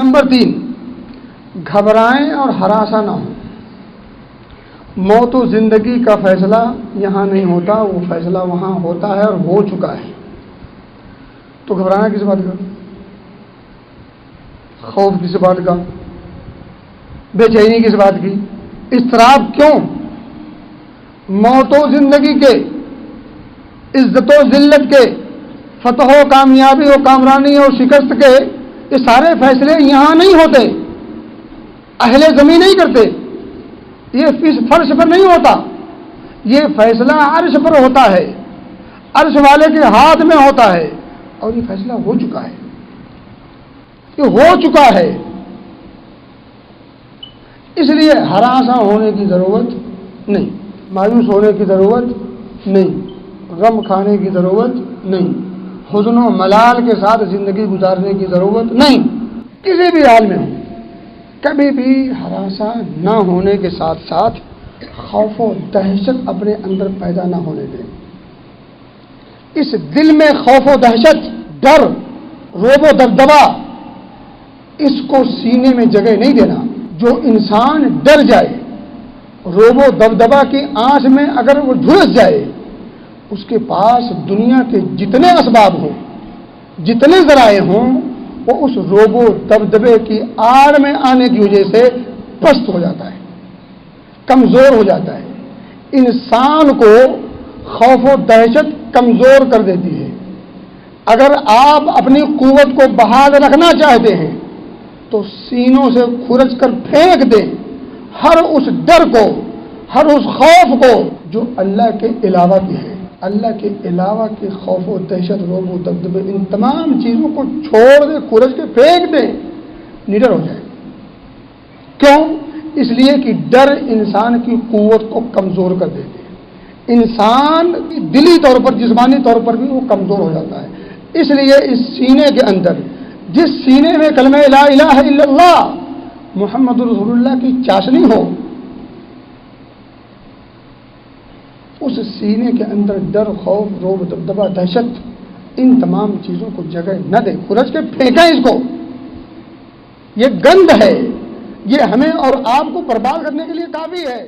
Number 3، گھبرائیں اور ہراساں نہ ہوں۔ موت و زندگی کا فیصلہ یہاں نہیں ہوتا، وہ فیصلہ وہاں ہوتا ہے اور ہو چکا ہے۔ تو گھبرانا کس بات کا، خوف کس بات کا، بے چینی کس بات کی، اضطراب کیوں؟ موت و زندگی کے، عزت و ذلت کے، فتح و کامیابی و کامرانی اور شکست کے، یہ سارے فیصلے یہاں نہیں ہوتے، اہل زمین نہیں کرتے، یہ اس فرش پر نہیں ہوتا، یہ فیصلہ عرش پر ہوتا ہے، عرش والے کے ہاتھ میں ہوتا ہے، اور یہ فیصلہ ہو چکا ہے، یہ ہو چکا ہے۔ اس لیے ہراساں ہونے کی ضرورت نہیں، مایوس ہونے کی ضرورت نہیں، غم کھانے کی ضرورت نہیں، حزن و ملال کے ساتھ زندگی گزارنے کی ضرورت نہیں، کسی بھی حال میں ہو۔ کبھی بھی ہراساں نہ ہونے کے ساتھ ساتھ خوف و دہشت اپنے اندر پیدا نہ ہونے دیں۔ اس دل میں خوف و دہشت، ڈر، رعب و دبدبا، اس کو سینے میں جگہ نہیں دینا۔ جو انسان ڈر جائے، رعب و دبدبا کی آنچ میں اگر وہ جھلس جائے، اس کے پاس دنیا کے جتنے اسباب ہوں، جتنے ذرائع ہوں، وہ اس رعب و دبدبے کی آڑ میں آنے کی وجہ سے پست ہو جاتا ہے، کمزور ہو جاتا ہے۔ انسان کو خوف و دہشت کمزور کر دیتی ہے۔ اگر آپ اپنی قوت کو بحال رکھنا چاہتے ہیں تو سینوں سے کھرچ کر پھینک دیں ہر اس ڈر کو، ہر اس خوف کو جو اللہ کے علاوہ کی ہے۔ اللہ کے علاوہ کے خوف و دہشت، رعب و دبدبے، ان تمام چیزوں کو چھوڑ دیں، کھرچ کے پھینک دیں، نڈر ہو جائے۔ کیوں؟ اس لیے کہ ڈر انسان کی قوت کو کمزور کر دیتے ہیں، انسان دلی طور پر، جسمانی طور پر بھی وہ کمزور ہو جاتا ہے۔ اس لیے اس سینے کے اندر، جس سینے میں کلمہ لا الہ الا اللہ محمد رسول اللہ کی چاشنی ہو، اس سینے کے اندر ڈر، خوف، رعب، دبدبا، دہشت، ان تمام چیزوں کو جگہ نہ دیں، کھرچ کے پھینکیں اس کو۔ یہ گند ہے، یہ ہمیں اور آپ کو برباد کرنے کے لیے کافی ہے۔